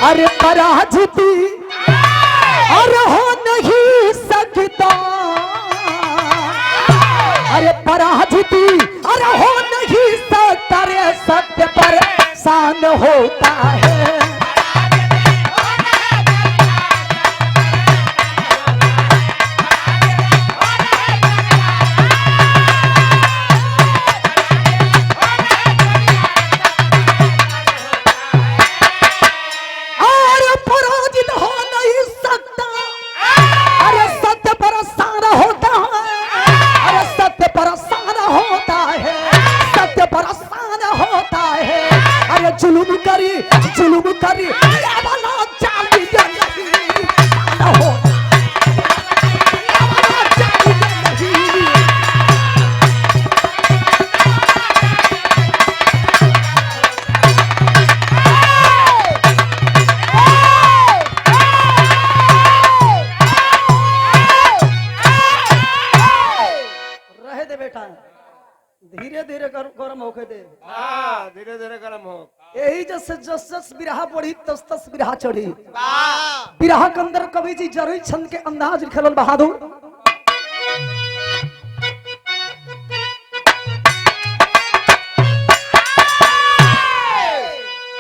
अरे पराजिती अरे हो नहीं सकता, अरे पराजिती अरे हो नहीं सकता रे सत्य पर शान होता है। जुलुम करी रहे दे बेटा, धीरे धीरे गरम होके दे। हाँ धीरे धीरे गरम हो। यही जैसे जस जस बिरहा पढ़ी तस तस बिरहा चढ़ी। बिरहा के अंदर कवि जी जरूरी छंद के अंदाज लिखल बहादुर।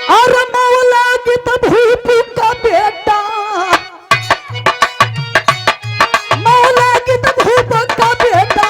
अरे मौला की तभूप का बेटा, मौला की तभूप का बेटा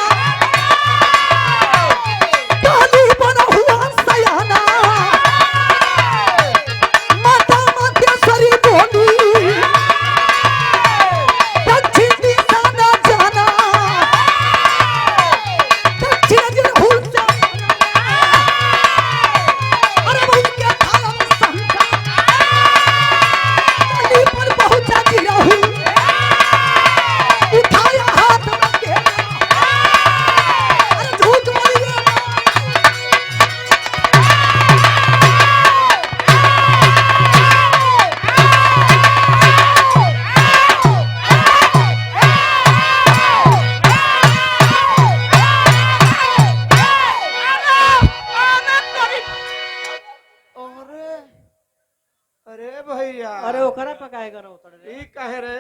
अरे ओकरा पकाएगा ना उतर रे। ई काहे रे?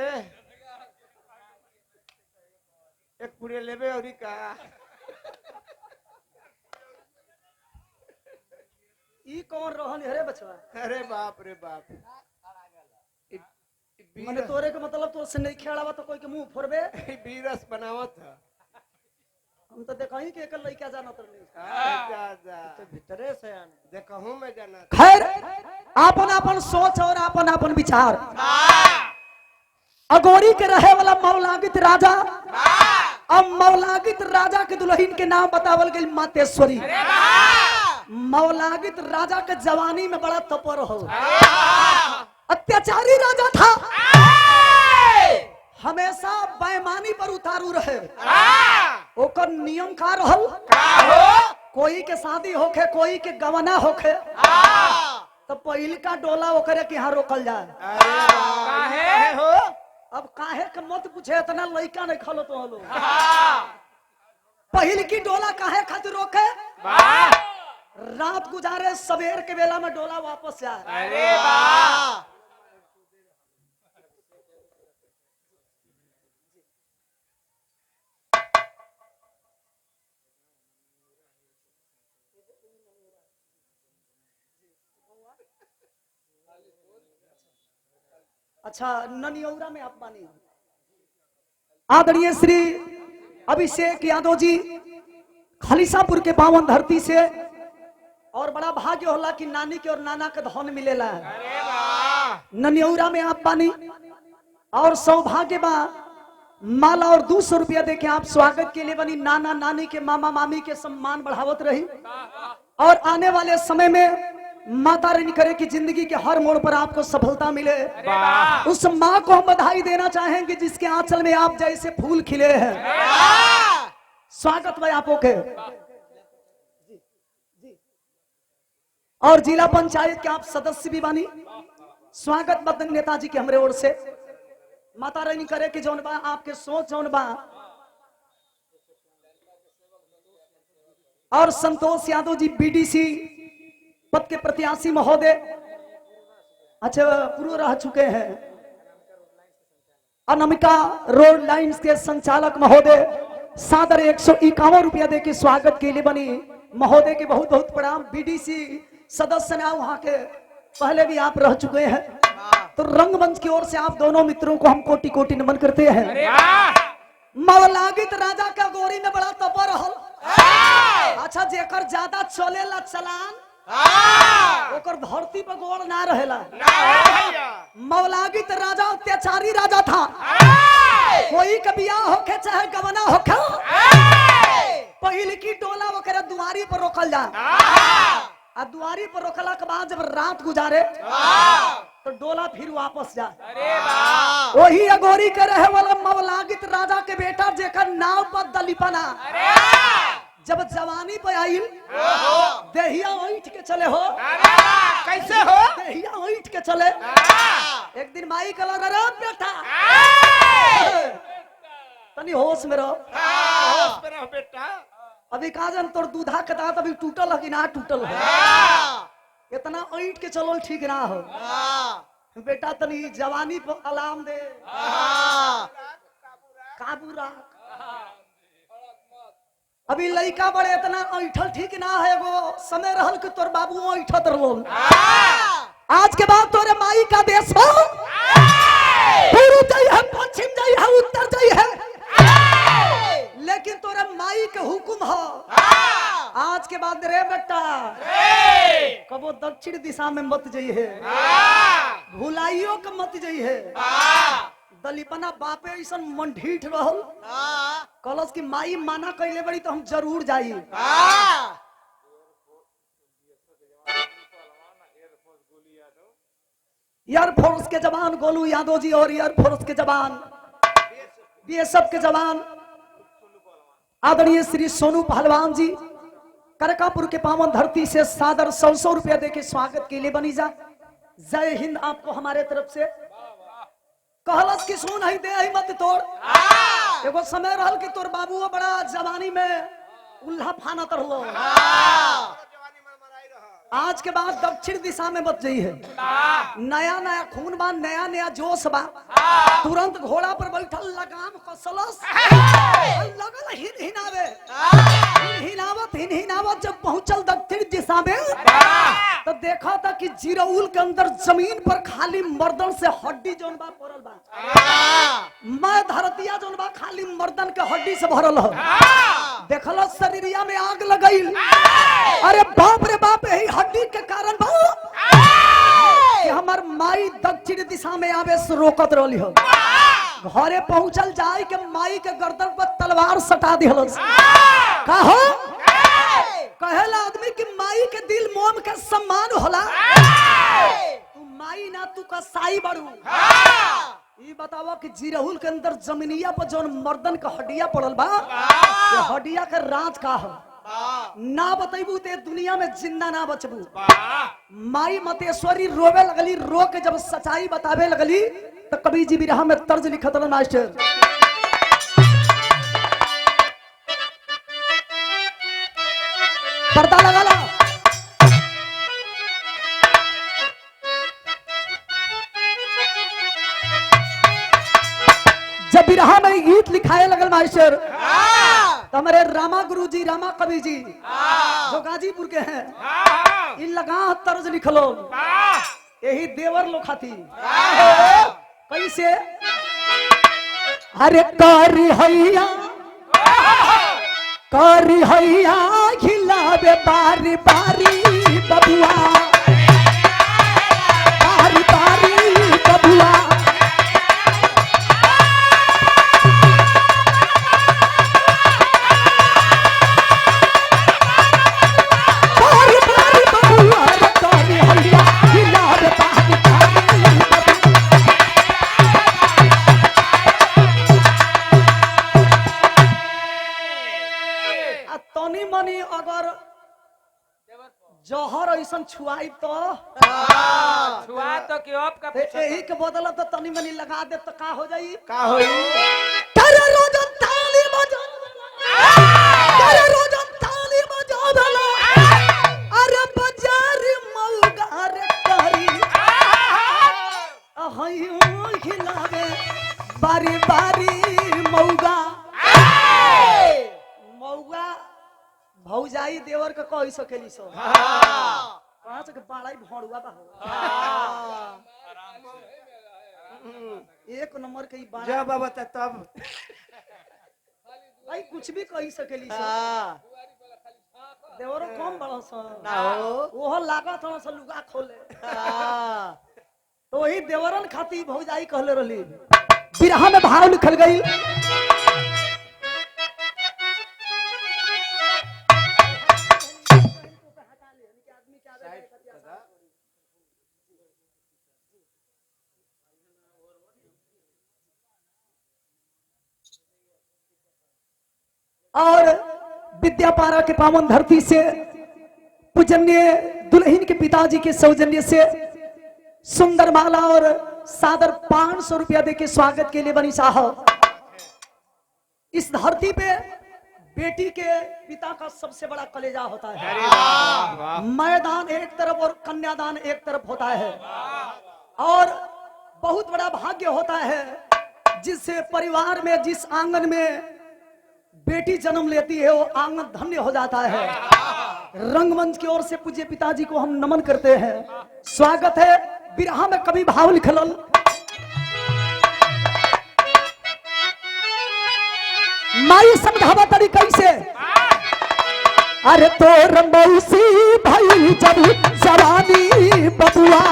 एक पुड़िया लेबे और का? ई कौन रहन है रे बचवा? अरे बाप रे बाप। मैंने तोरे के मतलब तो से नहीं खेलावा तो कोई के मुंह फोड़बे। बीरस बनावत है। हम तो देखही के एक लइका जानत रही। जा जा तो भीतरे से आने देखहूं मैं जाना। खैर आपन आपन सोच और आपन आपन विचार। अगोरी के रहे वाला मौलागित राजा, अब मौलागित राजा के दुल्हन के नाम बतावल गई मातेश्वरी। मौलागित राजा के जवानी में बड़ा तपर हो, अत्याचारी राजा था, हमेशा बेईमानी पर उतारू रहे। ओकर नियम का रहल, कोई के शादी होखे कोई के गवना होखे तो पहिल का डोला ओकरे के यहाँ रोकल जाए। काहे हो? अब काहे के मत पूछे, इतना लइका नहीं खलो तो हलो। पहिल की डोला काहे खातिर रोके? रात गुजारे सवेर के बेला में डोला वापस जाए। अरे वाह। अच्छा ननियौरा में आप मानी आदरणीय श्री अभिषेक यादव जी खलीसापुर के पावन धरती से, और बड़ा भाग्य होला कि नानी के और नाना के धन मिलेला। ननियौरा में आप पानी और सौभाग्य बा माला और 200 रुपया देके आप स्वागत के लिए बनी। नाना नानी के मामा मामी के सम्मान बढ़ावत रही और आने वाले समय में माता रानी करे कि जिंदगी के हर मोड़ पर आपको सफलता मिले। उस माँ को हम बधाई देना चाहेंगे जिसके आंचल में आप जैसे फूल खिले हैं। स्वागत भाई आपो के। और जिला पंचायत के आप सदस्य भी बानी, स्वागत बदन नेताजी के हमरे ओर से। माता रानी करे कि जौन बा आपके सोच जौन बा। और संतोष यादव जी बीडीसी पद के प्रत्याशी महोदय, अच्छा पूर्व रह चुके हैं अनामिका रोड लाइन्स के संचालक महोदय सादर 151 रुपया दे के स्वागत के लिए बनी महोदय के बहुत बहुत प्रणाम। बीडीसी सदस्य ना वहां के पहले भी आप रह चुके हैं, तो रंगमंच की ओर से आप दोनों मित्रों को हम कोटि कोटि नमन करते हैं। मवलागित राजा का गोरी में बड़ा तप रहल। अच्छा जेकर ज्यादा चलेला चलान ओकर धरती पर गोड़ ना रहेला। मवलागित राजा अत्याचारी राजा था। कोई का बियाह होके चाहे गवना होके पहिल की टोला ओकरे दुआरी पर रोकल जा। आ दुआरी पर रोकला के बाद जब रात गुजारे तो डोला फिर वापस जा। वही अगोरी के रहे वाला मवलागित राजा के बेटा जेकर नाव पर दलीपना जब जवानी पे आई देहिया उठ के चले हो। कैसे हो? देहिया उठ के चले। एक दिन माई कला रे बेटा तनी होश में रहो। होश में रहो बेटा। अभी कहा जन तोर दूधा के दांत अभी टूटल है कि ना टूटल है? इतना ऐंठ के चलो ठीक ना हो। बेटा तनी जवानी पर अलार्म दे, काबू रख। अभी लड़का बड़े इतना ऐठल ठीक ना है। वो समय रहल कि तोर बाबू ऐठत रहो। आज के बाद तोरे माई का देश हो, पूर्व जाई है, पश्चिम जाई है, उत्तर जाई है, लेकिन तोरे माई के हुकुम हो। आज के बाद रे बेटा कबो दक्षिण दिशा में मत जाइए, भुलाइयो के मत जाइए। दलीपना बापे ऐसा मन ढीठ रहल कलश की माई माना कैले बड़ी तो हम जरूर जाई। एयरफोर्स के जवान गोलू यादव जी और एयरफोर्स के जवान बीएसएफ के जवान आदरणीय श्री सोनू पहलवान जी करकापुर के पावन धरती से सादर 100 रुपया देके स्वागत के लिए बनी जा। जय हिंद आपको हमारे तरफ से। कहलस की सुन ही दे ही मत तोड़। एगो समय रहल कि तोर बाबू बड़ा जवानी में उल्हा फानत रहो। आज के बाद दक्षिण दिशा में मत जाइए। नया नया खून बा, नया नया जोश बा। तुरंत घोड़ा पर बैठल लगाम कसलस लगल हिनावत जब पहुंचल दक्षिण दिशा में तो देखा था कि जिरौल के अंदर जमीन पर खाली मर्दन से हड्डी जोन बा पड़ल बा। मैं धरतिया जोन बा खाली मर्दन के हड्डी से भरल हो। देखल शरीरिया में आग लगई। अरे बाप रे बाप, यही हड्डी के कारण बा कि हमर माई दक्षिण दिशा में आवे से रोकत रहली हो। घरे पहुंचल जाए के माई के गर्दन पर तलवार सटा दिहलस। का हो कहेला आदमी कि माई के दिल मोम के सम्मान होला। तू माई ना तू का साई बड़ू। ये बतावा कि जिरहुल के अंदर जमीनिया पर जोन मर्दन का हड्डिया पड़ल बा, ये हड्डिया के राज का हो ना बतैबू ते दुनिया में जिंदा ना बचबू। माई मतेश्वरी रोवे लगली। रो के जब सच्चाई बतावे लगली तो कवि जी बिरहा में तर्ज लिखत रहे मास्टर। पर्दा लगा ला। जब बिरहा में गीत लिखाए लगल मास्टर तो हमारे रामा गुरु जी, रामा कवि जी जो गाजीपुर के हैं, इन लगा तर्ज लिखलो यही देवर लोग खाती। कैसे? अरे कारी हैया खिलावे बारी बारी बबुआ, बारी बारी बबुआ। जहर ऐसा छुआई तो छुआ तो कि अब का यही के बदला तो तनी मनी लगा दे तो का हो जाई? का होई? तेरे रोज ताली बजा तेरे रोज ताली बजा अरे बाजार मौगा रे करी कह सकेली सो कहां से बाड़ा भौड़ुआ बा एक नंबर के ई बाड़ा जा बाबा तब भाई कुछ भी कह सकेली सो हाँ देवरो कम बड़ा सा ना हो ओहो लागत थोड़ा सा लुगा खोले हाँ तो वही देवरन खाती भौजाई कहले रहली बिरहा में भाव लिखल गई और विद्यापारा के पावन धरती से पूजनीय दुल्हन के पिताजी के सौजन्य से सुंदर माला और सादर 500 रुपया देके स्वागत के लिए बनी साहब इस धरती पे बेटी के पिता का सबसे बड़ा कलेजा होता है मैदान एक तरफ और कन्यादान एक तरफ होता है और बहुत बड़ा भाग्य होता है जिससे परिवार में जिस आंगन में बेटी जन्म लेती है वो आंगन धन्य हो जाता है रंगमंच की ओर से पूज्य पिताजी को हम नमन करते हैं स्वागत है बिरहा में कभी भाव लिखल माई समझावा तरीका से अरे तो रंबौसी भाई जब जवानी बबुआ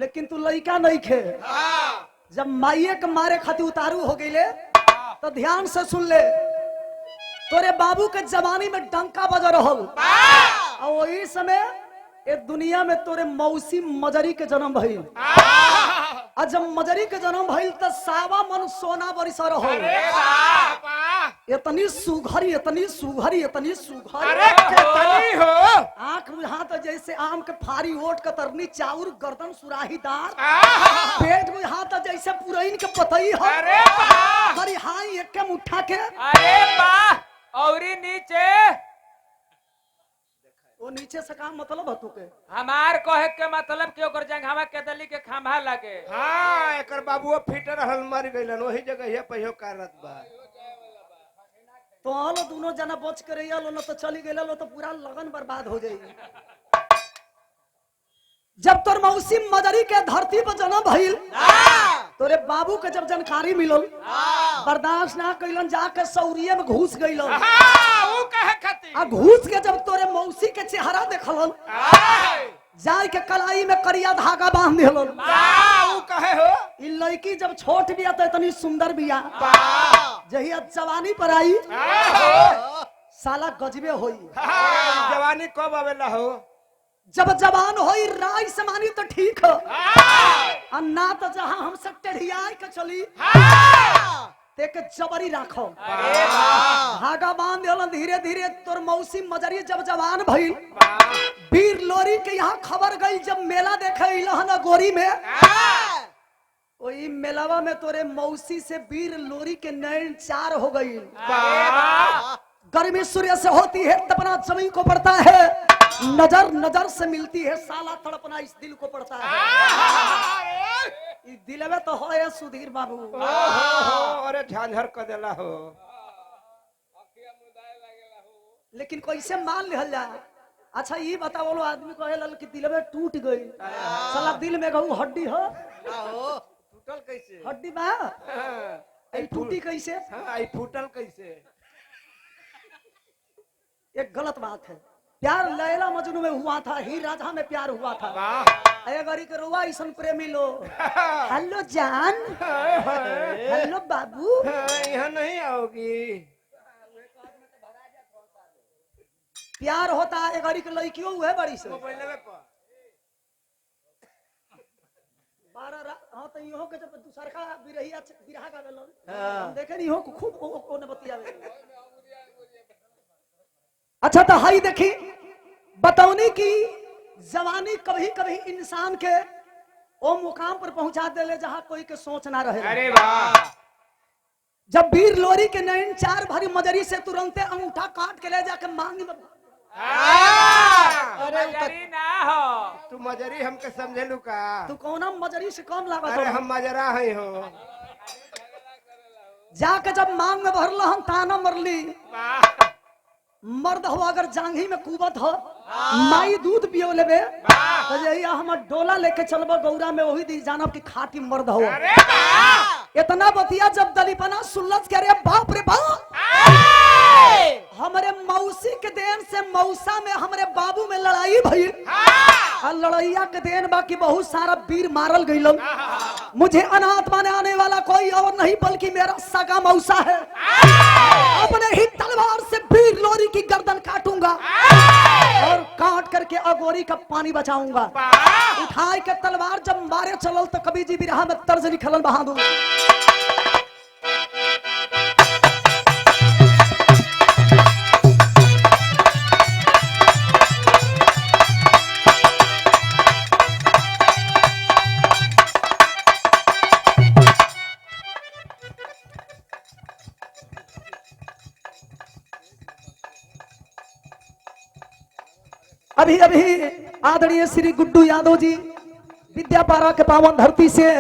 लेकिन तू लड़का नहीं खे जब माइये के मारे खातिर उतारू हो गई तो ध्यान से सुन ले तोरे बाबू के जवानी में डंका बजा रहल और वही समय ये दुनिया में तोरे मौसी मजरी के जन्म भइल और जब मजरी के जन्म भइल तो सावा मन सोना बरिस रहल इतनी सुघरी इतनी सुघरी इतनी सुघरी अरे कितनी हो आंख बुझा तो जैसे आम के फारी ओट के तरनी चाउर गर्दन सुराहीदार पेट बुझा तो जैसे पुरैन के पतई हो अरे वाह हरी हाई एक के मुठ्ठा के अरे वाह औरी नीचे वो नीचे से काम मतलब हतु के हमार कहे के मतलब के ओकर जंघावा के दली के खंभा लगे हां एकर बाबूओ फिटर रहल मर गइलन ओही जगह हे पहियो कारत बा तो आलो दोनों जना बच कर रही लो तो चली गई लो तो पूरा लगन बर्बाद हो जाएगी जब तोर मौसी मदरी के धरती पर जन्म भइल तोरे बाबू के जब जानकारी मिलल बर्दाश्त ना कैलन जाके सौरिये में घुस गइलन ऊ कहे खाती आ घुस के जब तोरे मौसी के चेहरा देखलन जाय के कलाई में करिया धागा बांध देलन ऊ कहे हो ई लड़की जब छोट बिया तो इतनी सुंदर बिया जहिया जवानी पर आई साला गजबे होई जवानी कब आवेला हो जब जवान होई राय समानी तो ठीक है और ना तो जहां हम सब टेढ़िया के चली तेक जबरी राखो धागा बांध देलन धीरे धीरे तोर मौसी मजरी जब जवान भइल वीर लोरी के यहाँ खबर गई जब मेला देखे इलहन गोरी में वही मेलावा में तोरे मौसी से वीर लोरी के नैन चार हो गई गर्मी सूर्य से होती है तपना जमीन को पड़ता है नजर नजर से मिलती है साला तड़पना इस दिल को पड़ता है इस दिल में तो हो है सुधीर बाबू अरे झांझर कर देला हो लेकिन कैसे मान लिहल जाए अच्छा ये बताओ लो आदमी कहे लल कि दिल में टूट गई साला दिल में कहूँ हड्डी हो टूटल कैसे हड्डी बा ऐ टूटी कैसे हां आई फूटल कैसे एक गलत बात है प्यार लैला मजनू में हुआ था, हीर राझा में प्यार हुआ था। वाह गरी के रुआ ऐसन प्रेमी लो। हेलो जान, हेलो बाबू। यहाँ नहीं आओगी। प्यार होता है गरी के लड़कियों हुए बड़ी से। हाँ तो इहो के जब दूसर का बिरहिया बिरहा का गलो हम देखे नहीं हो खूब ओने बतियावे। अच्छा तो हाई देखी बतौनी की जवानी कभी कभी इंसान के ओ मुकाम पर पहुंचा देले जहां कोई के सोच ना रहे। अरे वाह जब वीर लोरी के नैन चार भरी मजरी से तुरंते अंगूठा काट के ले जाके मांगी में अरे मजरी ना हो। तू मजरी हमके समझेलू का? तू कौना मजरी से कम लागत अरे हो? हम मजरा है हो। जाके जब मांग में भरल हम ताना मरली। वाह मर्द हो अगर जांघी में कुबत हो माई दूध पियो लेबे तो जहिया हम डोला लेके चलबो गौरा में वही दी जानब की खाटी मर्द हो। इतना बतिया जब दलीपना सुल्लत के रे बाप रे बाप हमरे मौसी के देन से मौसा में हमरे बाबू में लड़ाई भई। और लड़ैया के देन बाकी बहुत सारा वीर मारल गइल। मुझे अनाथ बनाने वाला कोई और नहीं बल्कि मेरा सगा मौसा है। अपने ही तलवार से वीर लोरी की गर्दन काटूंगा और काट करके अगोरी का पानी बचाऊंगा। उठाए के तलवार जब मारे चलल तो कभी जी बिरहा में तर्ज निकलल बहादुर। अभी अभी आदरणीय श्री गुड्डू यादव जी विद्यापारा के पावन धरती से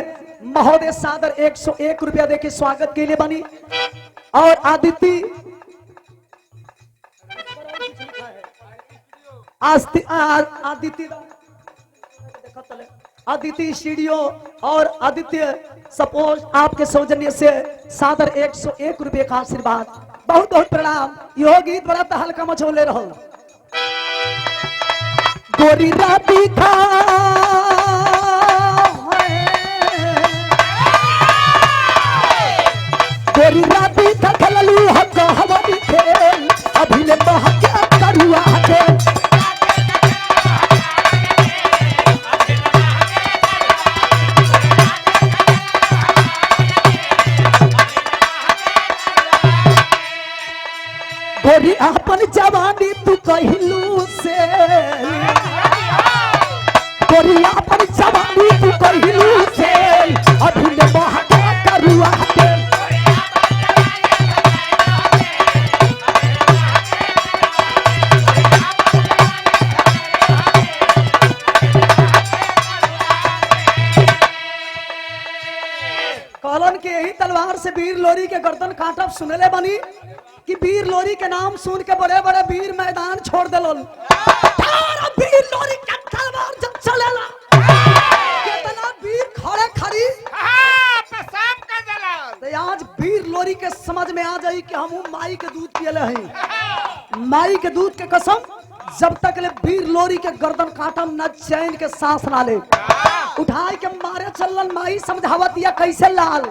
महोदय सादर 101 रुपया देके स्वागत के लिए बनी। और आदित्य आदित्य स्टूडियो और आदित्य सपोज आपके सौजन्य से सादर 101 रुपये का आशीर्वाद। बहुत बहुत प्रणाम। यह गीत बड़ा तहलका मचोले रहो। गोरी राती था गोरी राती था खललू हक हमारी खेल अभी ले बहके करुआ के गोरी अपन जवानी तू कहलू से गोरिया पर जवानी तू कहलू से अभी ले बहके करुआ के कॉलन के यही तलवार से वीर लोरी के गर्दन काटब सुनले बनी कि वीर लोरी के नाम सुन के बड़े बड़े वीर मैदान छोड़ दिलन। वीर लोरी का तलवार जब चलेला कितना वीर खड़े खड़ी पेशाब कर देला। तो आज वीर लोरी के समझ में आ जाई कि हम माई के दूध पियले हैं। माई के दूध के कसम जब तक ले वीर लोरी के गर्दन काटम न चैन के सांस ना ले। उठाए के मारे चलन माई समझावत या कैसे लाल।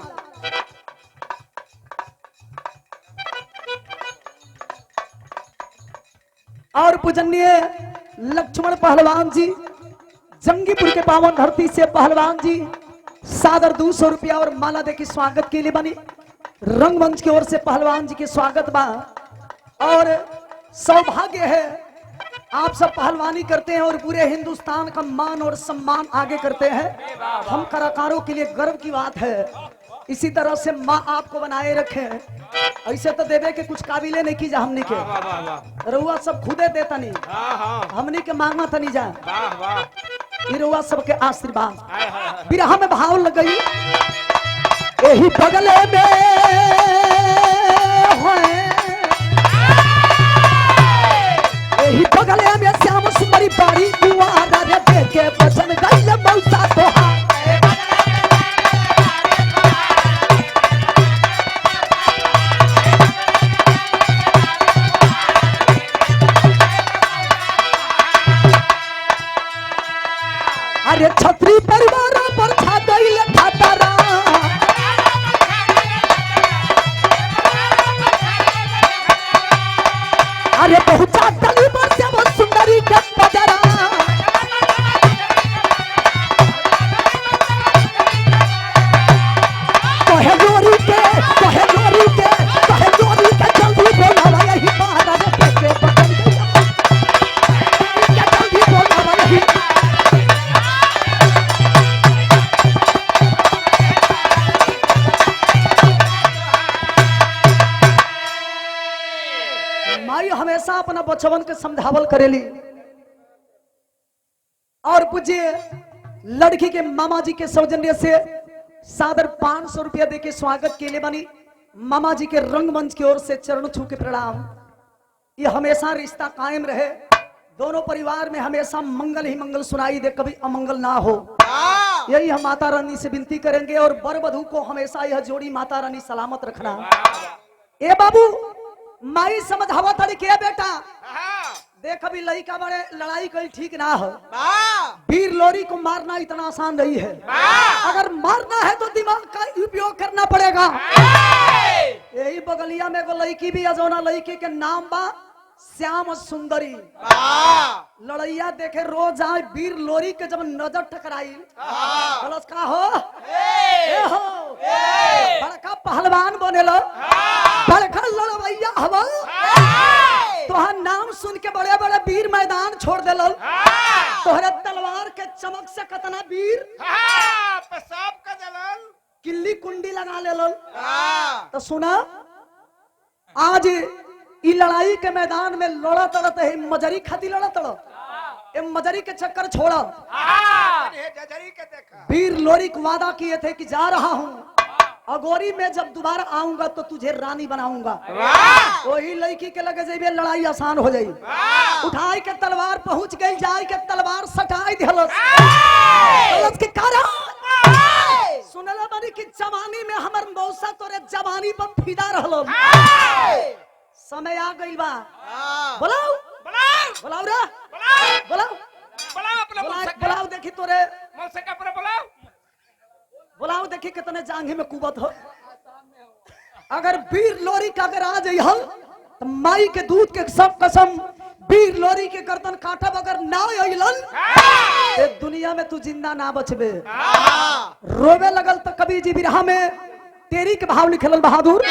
और पूजनीय लक्ष्मण पहलवान जी जंगीपुर के पावन धरती से पहलवान जी सादर 200 रुपया और माला देके स्वागत के लिए बनी। रंगमंच की ओर से पहलवान जी के स्वागत बा। और सौभाग्य है आप सब पहलवानी करते हैं और पूरे हिंदुस्तान का मान और सम्मान आगे करते हैं। हम कलाकारों के लिए गर्व की बात है। इसी तरह से माँ आपको बनाए रखे। ऐसे तो देवे के कुछ काबिले नहीं की जा हमनी के रुआ सब खुदे देता नहीं हमनी के मांगना था नहीं जा। ये रुआ सबके आशीर्वाद बिरहा में भाव लग गई। यही बगले में यही बगले में श्याम सुंदरी बारी कुआं रे देखे बचन गइल मौसा तोहार। हमेशा अपना बचवन के समझावल करेली। और पूज्य लड़की के मामा जी के सौजन्य से सादर 500 रुपया देके स्वागत के लिए बनी। मामा जी के रंगमंच की ओर से चरण छू के प्रणाम। ये हमेशा रिश्ता कायम रहे, दोनों परिवार में हमेशा मंगल ही मंगल सुनाई दे, कभी अमंगल ना हो। यही हम माता रानी से विनती करेंगे और वर वधू को हमेशा यह जोड़ी माता रानी सलामत रखना। ए बाबू माई समझावा तड़ी के बेटा, देख अभी लड़का बड़े लड़ाई कल ठीक ना हो। वीर लोरी को मारना इतना आसान नहीं है, अगर मारना है तो दिमाग का उपयोग करना पड़ेगा। यही बगलिया में एगो लड़की भी अजोना लड़की के नाम बा श्याम सुंदरी। लड़ैया देखे रोज आए वीर लोरी के जब नजर टकराई का हो बड़का पहलवान बनेला, बड़का लड़वैया हवा, तोहर नाम सुन के बड़े बड़े वीर मैदान छोड़ देलल। तोहरे तलवार के चमक से कतना वीर पेशाब का जलन किल्ली कुंडी लगा लेलल। तो सुना, आज ई लड़ाई के मैदान में लड़ा तड़त है, मजरी खाती लड़ा तड़, मजरी के चक्कर छोड़ा। वीर लोरी को वादा किए थे कि जा रहा हूँ, अगोरी में जब दोबारा आऊंगा तो तुझे रानी बनाऊंगा। वही लड़की के लगे जाइए लड़ाई आसान हो जाई। उठाई के तलवार पहुंच गई, जाई के तलवार सटाई दिलस के कारण सुनला बनी कि जवानी में हमर मौसा तोरे जवानी पर फिदा रहलो। समय आ गई बा, बुलाओ बुलाओ रे, बुलाओ देखी तोरे मौसा का पर बुलाओ, बुलाओ देखी कितने जांघे में कुबत हो। अगर वीर लोरी का अगर आ जाई हल तो माई के दूध के सब कसम वीर लोरी के गर्दन काटब। अगर ना अइलन ते दुनिया में तू जिंदा ना बचबे। रोवे लगल तो कभी जी बिरहा में तेरी के भाव लिखल बहादुर।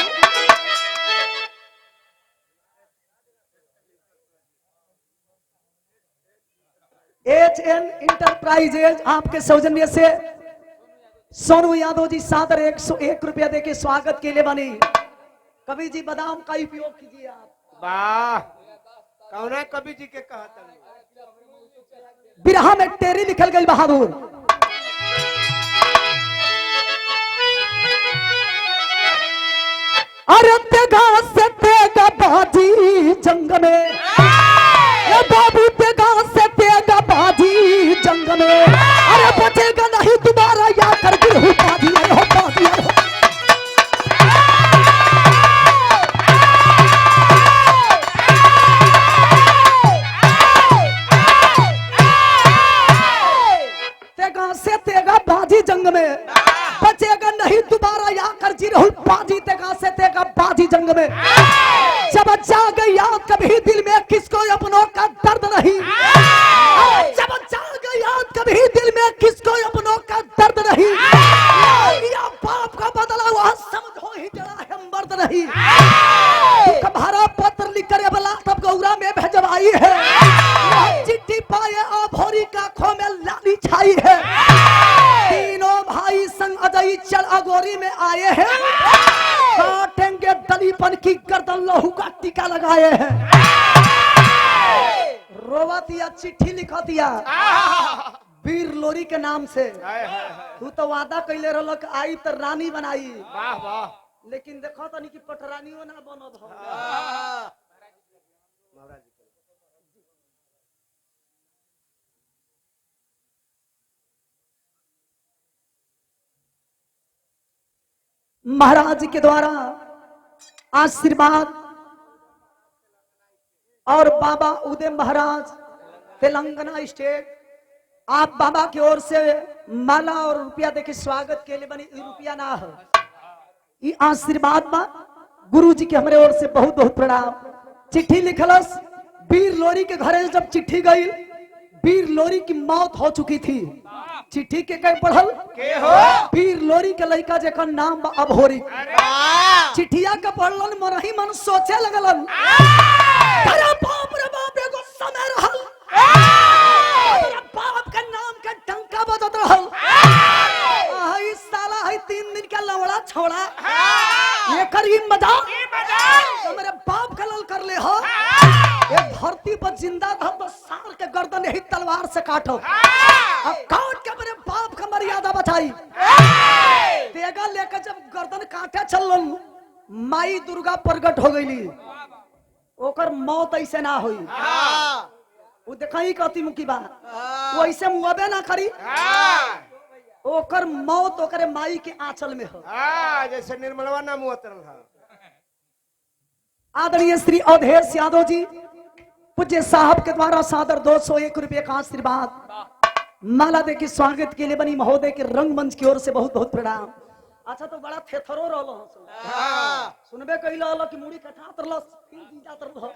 HN इंटरप्राइजेज आपके सौजन्य से सोनू यादव जी सादर 101 रुपया देके स्वागत के लिए बनी। कवि जी बादाम का उपयोग कीजिए आप। वाह, कौन कवि जी के कहता बिरहा में टेरी लिखल गई बहादुर। अरे तेगा से तेगा बाजी जंग में, बाबू तेगा से तेगा बाजी जंग में, अरे बचेगा नहीं दोबारा या कर गिर हो बाजी हो बाजी हो। तेगा से तेगा बाजी जंग में, बचेगा नहीं दोबारा या कर गिर हो बाजी। तेगा से तेगा बाजी जंग में, जब जाग याद कभी दिल में किसको अपनों का दर्द नहीं। जब जाग याद कभी दिल में किसको अपनों का दर्द नहीं। या बाप का बदला हुआ समझो ही जरा है मर्द नहीं। तुम्हारा पत्र लिख कर बला तब गौरा में भेजवाई है, चिट्ठी पाए और भोरी का खो में लाली छाई है। तीनों भाई संग अजय चल अगोरी में आए हैं, काटेंगे दलीपन की गर्दन लहू का टीका लगाए हैं। रोवा दिया चिट्ठी लिखा दिया वीर लोरी के नाम से। तू तो वादा कैले रहलक आई तो रानी बनाई, वाह वाह, लेकिन देखो तनी कि पटरानियो ना बनत हो। महाराज के द्वारा आशीर्वाद और बाबा उदय महाराज तेलंगाना स्टेट, आप बाबा की ओर से माला और रुपया देके स्वागत के लिए बनी। रुपया ना हो, ये आशीर्वाद बा। गुरु जी के हमारे ओर से बहुत बहुत प्रणाम। चिट्ठी लिखलस वीर लोरी के घरे जब चिट्ठी गई, वीर लोरी की मौत हो चुकी थी। चिट्ठी के कई पढ़ल के हो वीर लोरी के लड़का जेकर नाम बा अभोरी। चिट्ठिया के पढ़लन मन ही मन सोचे लगलन, अरे बाप रे बाप, एगो समय रहल अरे बाप के नाम के डंका बजत रहल। हई साला हई 3 दिन का लवड़ा छोड़ा, एकर ही मजाक मेरे बाप का लल कर ले हो। ये धरती पर जिंदा था तो सार के गर्दन यही तलवार से काटो अब काट के मेरे बाप का मर्यादा बचाई तेगा लेकर जब गर्दन काटे चलन माई दुर्गा प्रगट हो गई ओकर मौत ऐसे ना हुई वो दिखाई कति मुखी बा वो ऐसे मुआबे ना करी ओकर मौत ओकरे माई के आंचल में हो जैसे निर्मलवा नाम उतरल है। आदरणीय श्री अवधेश यादव जी पूज्य साहब के द्वारा सादर 201 रुपये का आशीर्वाद माला दे के स्वागत के लिए बनी महोदय के रंगमंच की ओर से बहुत बहुत प्रणाम। अच्छा तो बड़ा थेथरो रहलो सुनबे कइला हलो कि मुड़ी कटात रहलो फिर जीजात रहलो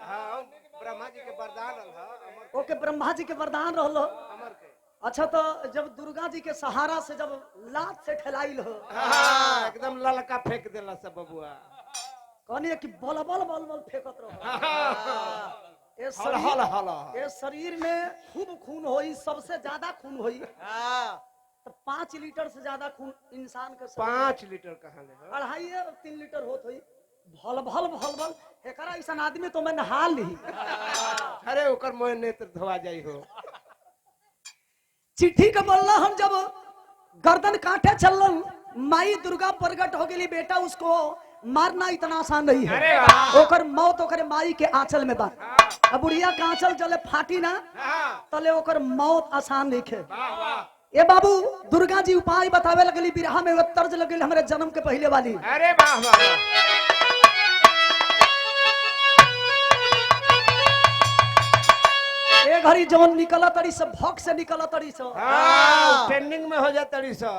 ब्रह्मा जी के वरदान रहल ओके ब्रह्मा जी के वरदान रहलो अमर के। अच्छा तो जब दुर्गा जी के सहारा से जब लात से ठेलाइल हो एकदम ललका फेंक देला सब बबुआ। कहनी कि बल बल बल बल फेंकत रहो ये हल शरीर हल हल ये शरीर में खूब खून होई सबसे ज्यादा खून होई तो 5 लीटर से ज्यादा खून इंसान के शरीर में 5 लीटर कहाँ ले 2.5 3 लीटर होत होई भल भल भल भल एकरा ऐसा आदमी तो मैं नहा ली अरे ओकर मोह नेत्र धोआ जाई हो। चिट्ठी का बोलना हम जब गर्दन काटे चलन माई दुर्गा प्रगट हो गई बेटा उसको मारना इतना आसान नहीं है ओकर मौत ओकर माई के आंचल में बा अब बुढ़िया के आंचल चले फाटी ना तले ओकर मौत आसान नहीं है। ए बाबू दुर्गा जी उपाय बतावे लगली बिरहा में तर्ज लगल हमारे जन्म के पहले वाली। अरे वाह वाह ए घड़ी जौन निकला तड़ी से भौक से निकला तड़ी से ट्रेंडिंग में हो जाता रही सा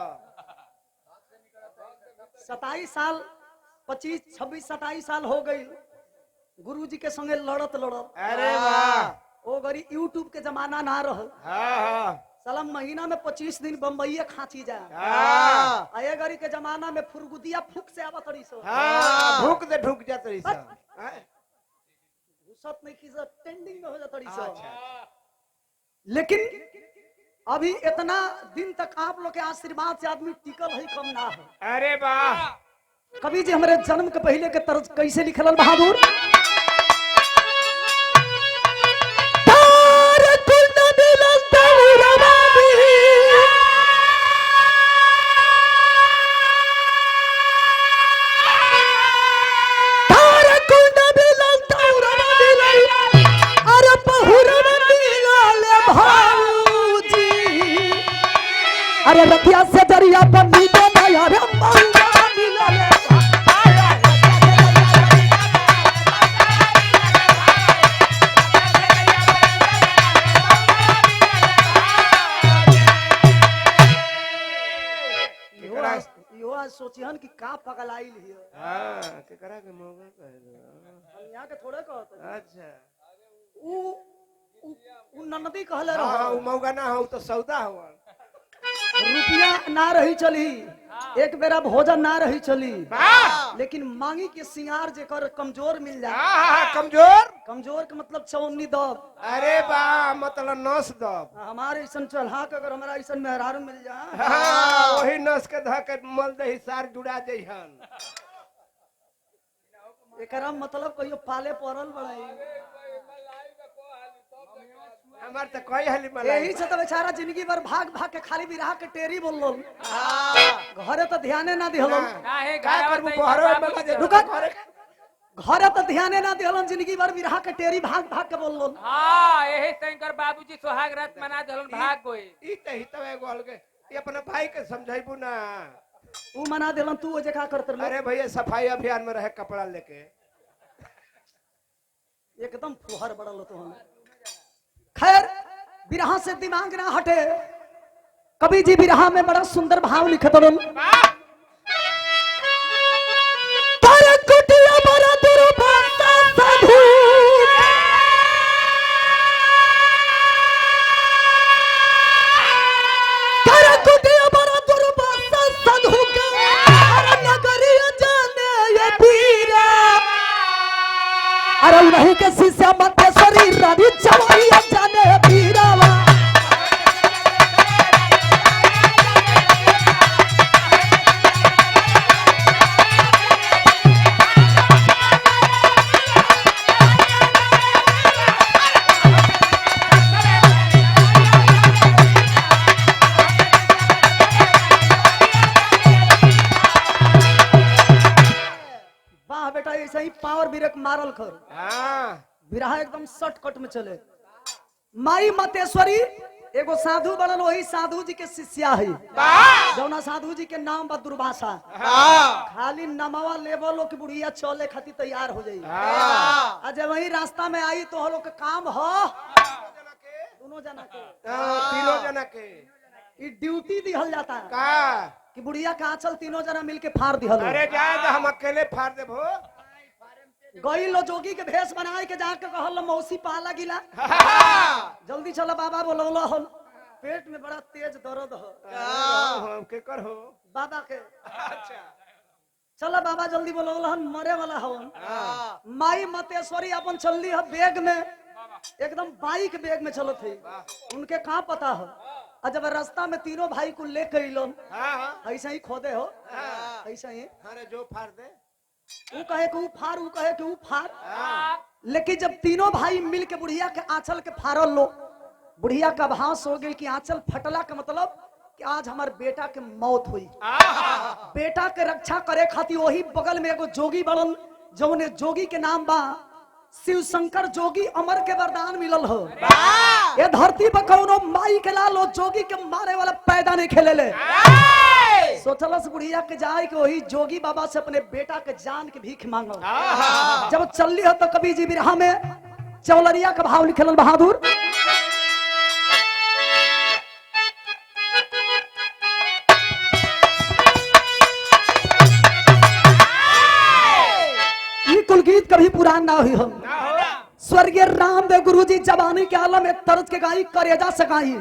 27 साल 25 26 27 साल हो गई गुरुजी के संगे लड़त लड़त। अरे वाह ओ गरी यूट्यूब के जमाना ना रह हाँ साला महीना में 25 दिन बम्बई खांची जा हाँ आये गरी के जमाना में फुरगुदिया फूक से आवत रही सो हाँ ढुक दे ढुक जाता रही सा घुसत नहीं की ट्रेंडिंग में हो जाता रही सो। लेकिन अभी इतना दिन तक आप लोग के आशीर्वाद से आदमी टिकल है कम ना है। अरे वाह कवि जी हमारे जन्म के पहले के तर्ज कैसे लिखल बहादुर अरे रतिया से दरिया पर नीचे दया रे मंगा मिला ले यो आज सोचिहन कि का पगलाइल हिय हाँ केकरा के मौका कह दो यहाँ के थोड़े कहत अच्छा उ ननदी कहले हाँ रहो उ मौका ना हो तो सौदा हो रुपया ना रही चली एक बेरा भोजन ना रही चली लेकिन मांगी के सिंगार जेकर कमजोर मिल जाए कमजोर कमजोर के मतलब चौनी दब अरे वाह मतलब नस दब हमारे ऐसा चढ़ा के अगर हमारा ऐसा मेहरारू मिल जाए वही नस के धके मल दही सार जुड़ा जइहन एकरा मतलब कहियो पाले पड़ल बड़ाई हमार त कोई हली मलाई यही से तो बेचारा जिंदगी भर भाग भाग के खाली बिरहा के टेरी बोललो घरे तो ध्याने ना दिहलो काहे का घरवा करबू तई बहरो बर्बाद में हो रुका जाए। घरे तो ध्याने ना दिहलो जिंदगी भर बिरहा के टेरी भाग भाग के बोललो हाँ यही शंकर बाबूजी सोहाग रात मना दलन भाग गई ई त हितव एगो अलगे ई अपना भाई के समझाइबू ना ऊ मना दिलन तू ओजे का करत रहे अरे भैया सफाई अभियान में रहे कपड़ा लेके एकदम फुहर बड़ल तो हम खैर बिरहा से दिमाग ना हटे कवि जी बिरहा में बड़ा सुंदर भाव लिखत रन तारे कुटिया बड़ा दुर्भाग्य साधु तारे कुटिया बड़ा दुर्भाग्य साधु के अरे नगरिया जाने ये पीरा अरे नहीं के शीशा मत शरीर रानी चवरिया जाने पीरावा बेटा ऐसे ही पावर ब्रेक मारल कर, हाँ बिरहा एकदम शॉर्टकट में चले। माई मतेश्वरी एगो साधु बनल, वही साधु जी के शिष्या है, जौना साधु जी के नाम बा दुर्वासा। खाली नमवा लेवल हो कि बुढ़िया चले खातिर तैयार हो जाई। आ जब वही रास्ता में आई तो हम लोग के काम हो दोनों जना के, तीनों जना के ई ड्यूटी दिहल जाता है का कि बुढ़िया का आंचल तीनों जना मिलके फाड़ दिहल। अरे जाए तो हम अकेले फाड़ देबो। गई लो जोगी के भेष बनाए के जाके कहल मौसी पाला गिला, जल्दी चलो बाबा बोलौलो हन, पेट में बड़ा तेज दर्द हो के कर हो बाबा के। अच्छा चलो बाबा जल्दी बोलौलो हन, मरे वाला हवन। माई मतेश्वरी अपन चलली है बेग में, एकदम बाइक बेग में चलो थे, उनके कहाँ पता हो। और जब रास्ता में तीनों भाई को लेके अइलन, ऐसा ही खोदे हो ऐसा ही, अरे जो फाड़ दे वो कहे कि वो फाड़, वो कहे कि वो फाड़। लेकिन जब तीनों भाई मिल के बुढ़िया के आंचल के फाड़ल लो, बुढ़िया का भास हो गई कि आंचल फटला का मतलब कि आज हमारे बेटा के मौत हुई। बेटा के रक्षा करे खातिर वही बगल में एगो जोगी बड़न, जौने जोगी के नाम बा शिव शंकर जोगी, अमर के वरदान मिलल हो। ये धरती पर कौनो माई के लाल हो जोगी के मारे वाला पैदा नहीं खेले ले। सोचलस बुढ़िया के जाए कि वही जोगी बाबा से अपने बेटा के जान के भीख मांगो। जब चलली हो तो कभी जी बिरहा में चौलरिया का भाव लिखल बहादुर। ये कुल गीत कभी पुरान ना हुई हम। स्वर्गीय रामदेव गुरु जी जवानी के आलम में तरस के गाई करेजा से गाई।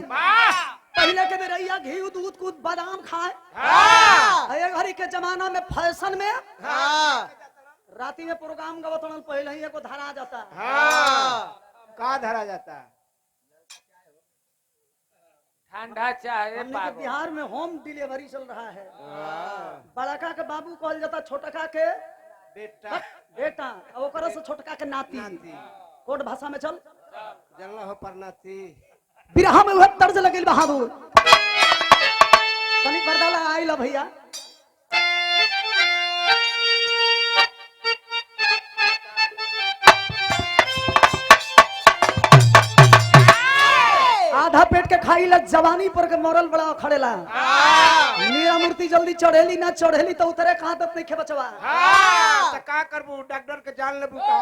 पहले के बेरैया घी दूध कूद बादाम खाए, घड़ी के जमाना में फैशन में राती में प्रोग्राम गवत पहले ही को धरा जाता। का धरा जाता ठंडा चाहे हमने के बिहार में होम डिलीवरी चल रहा है। बड़का के बाबू कहल जाता, छोटका के बेटा बेटा, और ओकरा से छोटका के नाती। कोड भाषा में चल जनला हो परनाती बिरहा में वह तर्ज लगे बहादुर। तनी पर्दा लगा आइल भैया। आधा पेट के खाई ला जवानी पर के मरल बड़ा खड़ेला। मीरा मूर्ति जल्दी चढ़ेली ना चढ़ेली तो उतरे कहाँ तक नहीं खे बचवा। तो का करबू डॉक्टर के जान लेबू का।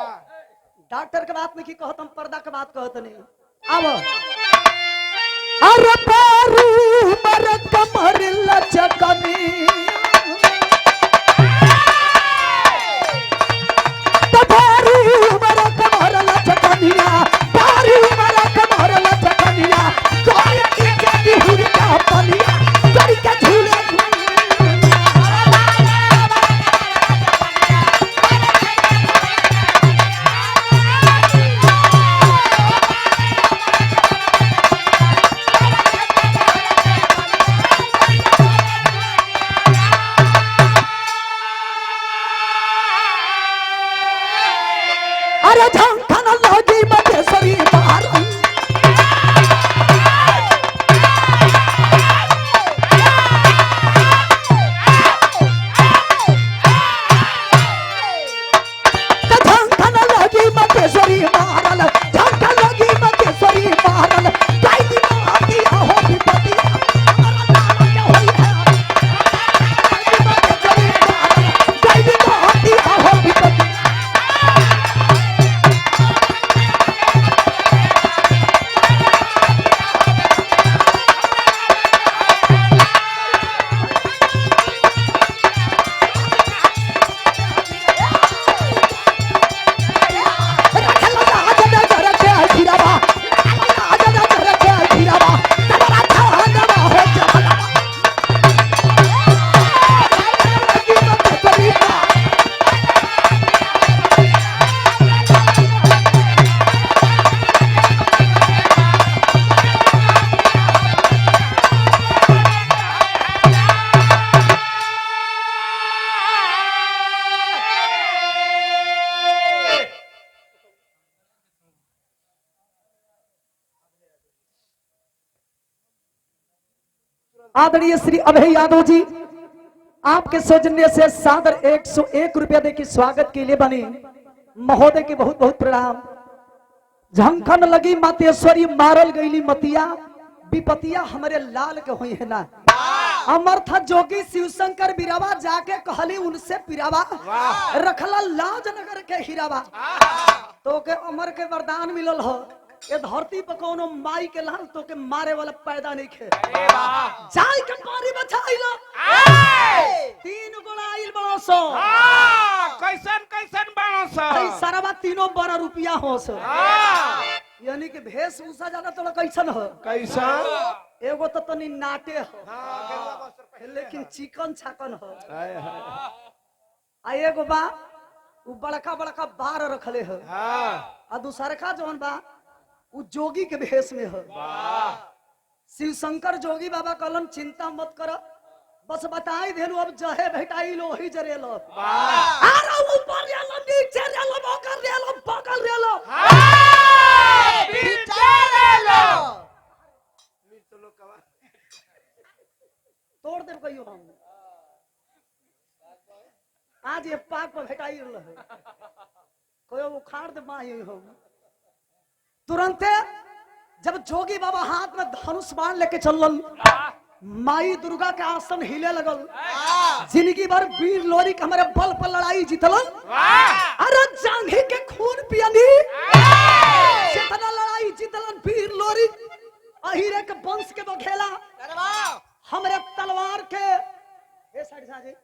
डॉक्टर के बात नहीं की कहत, हम पर्दा के बात कहत नहीं। अब अरे पारू मर कमर लचकनी तो पारू मर कमर लचकनिया, पारू मर कमर लचकनिया, कोई की जाती हुई का पलिया गड़ी के झूले। अरे झंखन लगी मतेश्वरी बाहर, झंखन लगी मतेश्वरी मारल, झंखन लगी मतेश्वरी मारल, गाय दी आती हो विपत्ति गाय दी आती हो विपत्ति। आदरणीय श्री अभय यादव जी आपके सौजन्य से सादर 101 रुपया दे के स्वागत के लिए बनी महोदय के बहुत बहुत प्रणाम। झंखन लगी मातेश्वरी मारल गईली मतिया विपतिया हमारे लाल के हुई है ना। अमर था जोगी शिव शंकर बिरावा जाके कहली उनसे पिरावा रखला लाज नगर के हिरावा तो के अमर के वरदान मिलल हो। ये धरती पर कोनो माई के लाल तो के मारे वाला पैदा नहीं खे जाय के पानी बचाइलो 3 गोला आइल बड़ोसो कैसन कैसन बाणो आई सरवा तीनों बड़ा रुपया हो सो यानी कि भेष भूषा ज्यादा तो कैसन हो कैसन एगो तो तनी नाटे हो लेकिन चिकन छाकन हो आ एगो बा उ बड़का बड़का बार रखले हो आ दूसरका जवन बा उ जोगी के भेष में हो। शिव शंकर जोगी बाबा कहलन चिंता मत कर बस बताई देलू अब जहे भेटाई लो ही जरेलो अरे ऊपर रेलो नीचे रेलो बगल रेलो बगल रेलो पीछे रेलो तोड़ दे कहियो हम आज ये पाक पर भेटाई रहल है कोई उखाड़ दे माही हम तुरंत जब जोगी बाबा हाथ में धनुष बाण लेके चलल माई दुर्गा के आसन हिले लगल जिंदगी भर वीर लोरी के हमारे बल पर लड़ाई जीतलन अरे जांघी के खून पियनी जितना लड़ाई जीतलन वीर लोरी अहिरे के वंश के बखेला हमारे तलवार के ए साड़ी साजी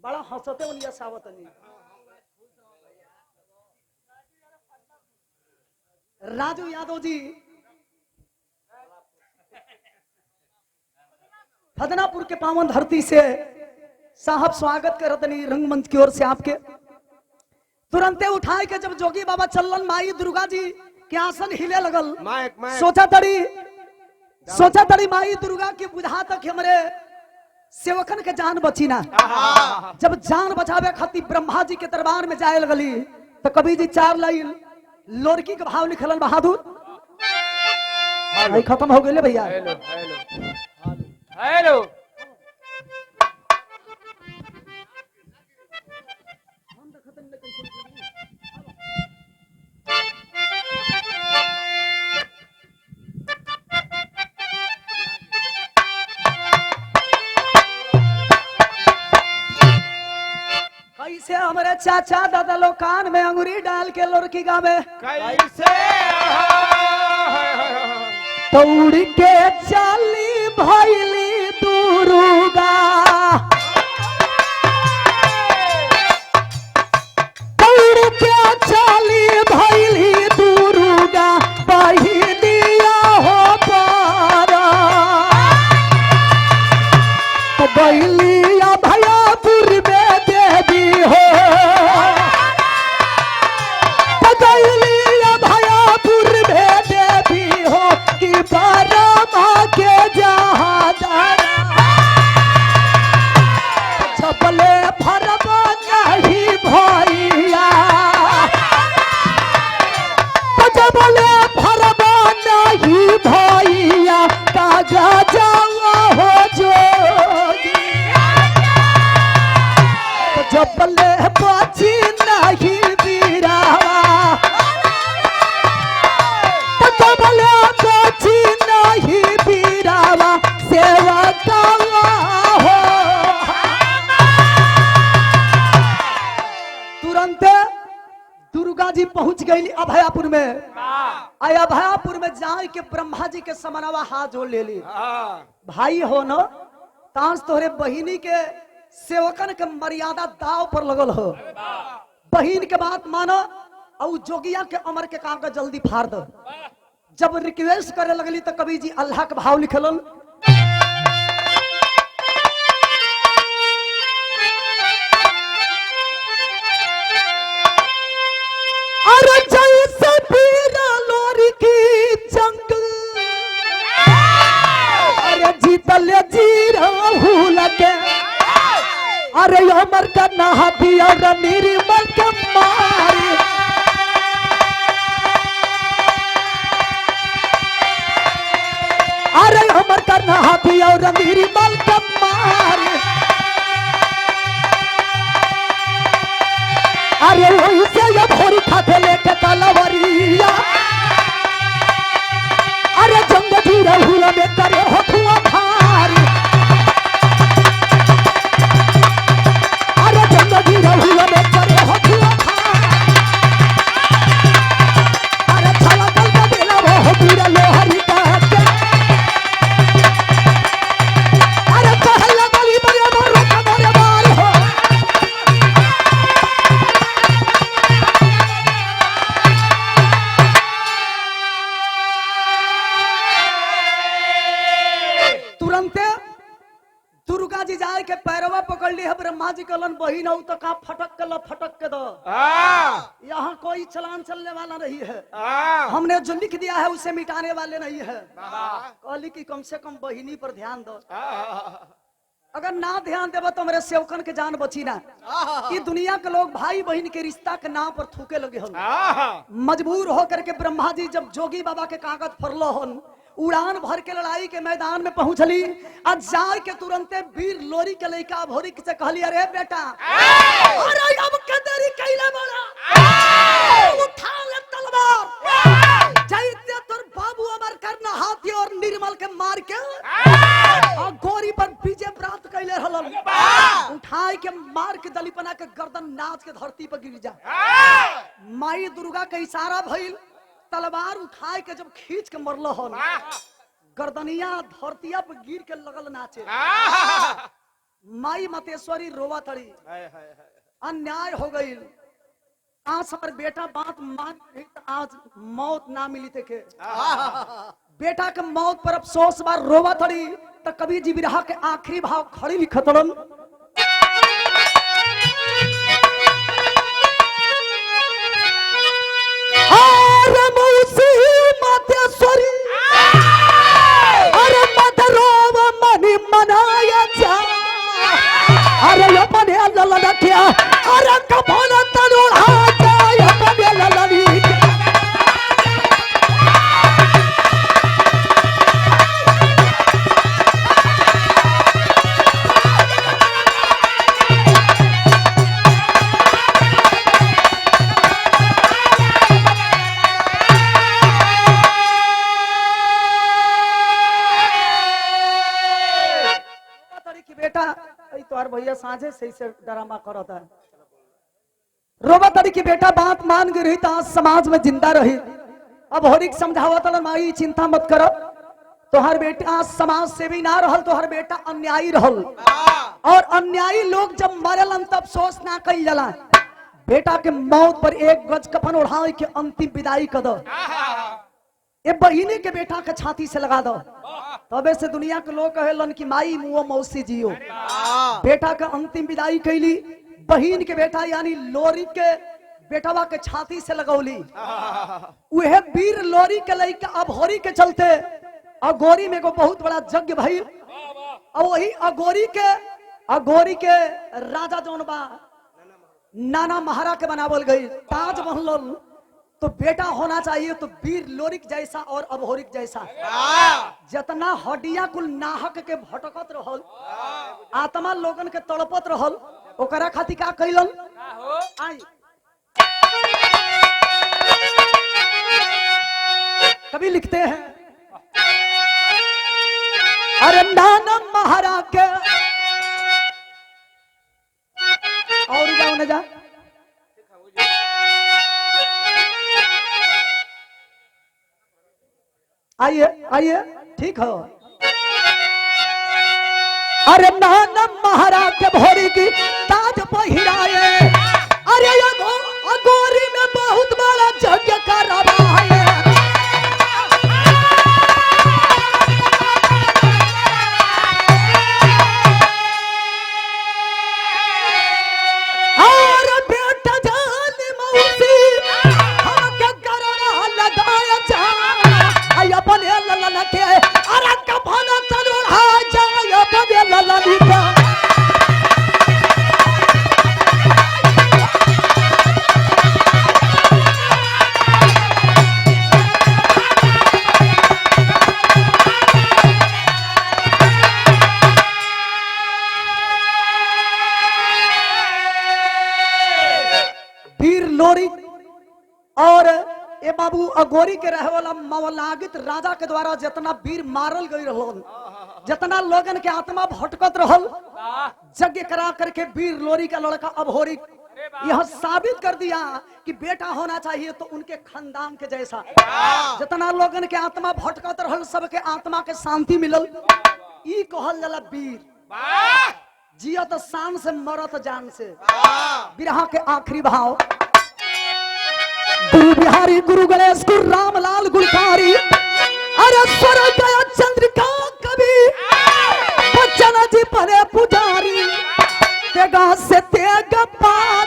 बड़ा हंसते उनिया सावतनी राजू यादव जी फदनापुर के पावन धरती से साहब स्वागत कर रतनी रंगमंच की ओर से आपके तुरंते उठाए के जब जोगी बाबा चलन माई दुर्गा जी के आसन हिले लगल सोचा तड़ी माई दुर्गा की बुझा तक हमारे सेवकन के जान बची ना जब जान बचावे खातिर ब्रह्मा जी के दरबार में जाए लगली तो कवि जी 4 लाइन लोरकी के भाव लिखलन बहादुर भाई खत्म हो गए भैया हेलो हेलो हेलो कैसे हमारे चाचा दादा लोग कान में अंगूरी डाल के लोरकी गावे कैसे दौड़ के चली भैली दुर्गा दौड़ के चली भैली दुर्गा बहिनिया हो पारा बैलिया भयापुर में देवी हो बैलिया भयापुर में देवी हो कि बारमा के जहादारा छपले भरवा नहीं भैया छपले भरवा नहीं भैया कागा जाओ हो जोगी छपले बची नहीं बीरावा छपले बची नहीं बीरावा सेवा हो तुरंत दुर्गा जी पहुंच गई अभयापुर में आय अभयापुर में जाए के ब्रह्मा जी के समनवा हाथ जोड़ ले ली भाई हो न तांस तोहरे बहिनी के सेवकन के मर्यादा दाव पर लगल हो बहिन के बात मानो और जोगिया के अमर के काम का जल्दी फाड़ दो जब रिक्वेस्ट करे लगली तो कवि जी अल्लाह के भाव लिखलन अरे जैसे पीरा लोरी की जंग अरे जीतल जीरा लगे अरे अमर का नहाती और निर्मल के मारी अरे अमर का नहाती और निर्मल के भार अरे वही से ये भोरी खाते लेके तलवरिया अरे जंग धीरे हुआ में करे हो धुआं भार अरे जंग धीरे हुआ में करे हो धुआं भार अरे छला कल का बेला वो हो पूरा लोहरी का अरे कहला गली बड़े मोर का मोरे बार हो तुरंते दुर्गा जी जाए के पैरवा पकड़ ली है ब्रह्मा जी कलन बही न तो का फटक के दो यहाँ कोई चलान चलने वाला नहीं है हमने जो लिख दिया है उसे मिटाने वाले नहीं है कहली कि कम से कम बहिनी पर ध्यान दो अगर ना ध्यान देव तो मेरे सेवकन के जान बची ना ये दुनिया के लोग भाई बहन के रिश्ता के नाम पर थूके लगे हो मजबूर होकर के ब्रह्मा जी जब जोगी बाबा के कागज फरलो हन उड़ान भर के लड़ाई के मैदान में पहुंचली आज जाए के तुरंते वीर लोरी के लइका भोरी से कहली अरे बेटा अरे अब के देरी कैले बड़ा उठा ले तलवार जैसे तोर बाबू अमर करना हाथी और निर्मल के मार के और गोरी पर विजय प्राप्त कैले रहलन उठाए के मार के दलीपना के गर्दन नाच के धरती पर गिर जा माई दुर्गा के इशारा भइल तलवार उठाए के जब खींच के मरलो हो गर्दनिया धरतिया पे गिर के लगल नाचे माई मतेश्वरी रोवा तड़ी अन्याय हो गई आज हमार बेटा बात मान आज मौत ना मिली थे के बेटा के मौत पर अफसोस बार रोवा तड़ी तो कभी जी बिरहा के आखिरी भाव खड़ी लिखतलन अरे मधुरोव मनी मनाया जा अरे अपने ललन क्या अरे कफन तनुड़ा जाए अपने ललनी भैया साझे से ड्रामा करता है रोबा तरी की बेटा बात मान गई रही तो आज समाज में जिंदा रही अब होरिक समझावत माई चिंता मत करो तोहर बेटा आज समाज सेवी ना रहल तोहर बेटा अन्यायी रहल और अन्यायी लोग जब मरलन तब अफसोस ना कइल जाला बेटा के मौत पर एक गज कफन ओढ़ाए के अंतिम विदाई कर दो ये बहिनी के बेटा के छाती से लगा दो तबे से दुनिया के लोग कहेलन कि माई मुओ मौसी जियो बेटा का अंतिम विदाई कैली बहिन के बेटा यानी लोरी के बेटवा के छाती से लगौली वह वीर लोरी के लइका अभोरी के चलते अगोरी में को बहुत बड़ा यज्ञ भई और वही अगोरी के राजा जौन बा नाना महारा के बनावल गई ताजमहल तो बेटा होना चाहिए तो वीर लोरिक जैसा और अभोरिक जैसा जितना हड्डिया कुल नाहक के भटकत रहल आत्मा लोगन के तड़पत रहल ओकरा खातिर का कैलन आई कभी लिखते हैं अरे नाना महारा के और जाओ न जा आइए आइए ठीक हो अरे नाना महारा के भोरी की ताज पहिराए अरे अगोरी में बहुत बड़ा यज्ञ कर रहा है लोरी और ए बाबू अगोरी के रहे वाला मवलागित राजा के द्वारा जितना वीर मारल गई रहल, जितना लोगन के आत्मा भटकत रहल, यज्ञ करा करके वीर लोरी का लड़का अभोरी यह साबित कर दिया कि बेटा होना चाहिए तो उनके खानदान के जैसा। जितना लोगन के आत्मा भटकत रहल, सबके आत्मा के शांति मिलल, ई कहल जाला वीर। जियत शान से मरत जान से। बिरहा के आखिरी भाव। गुरु बिहारी गुरु गणेश गुरु रामलाल गुलकारी, अरे स्वर्ग गया चंद्रिका कवि, बच्चन जी परे पुजारी, तेगा से तेग पा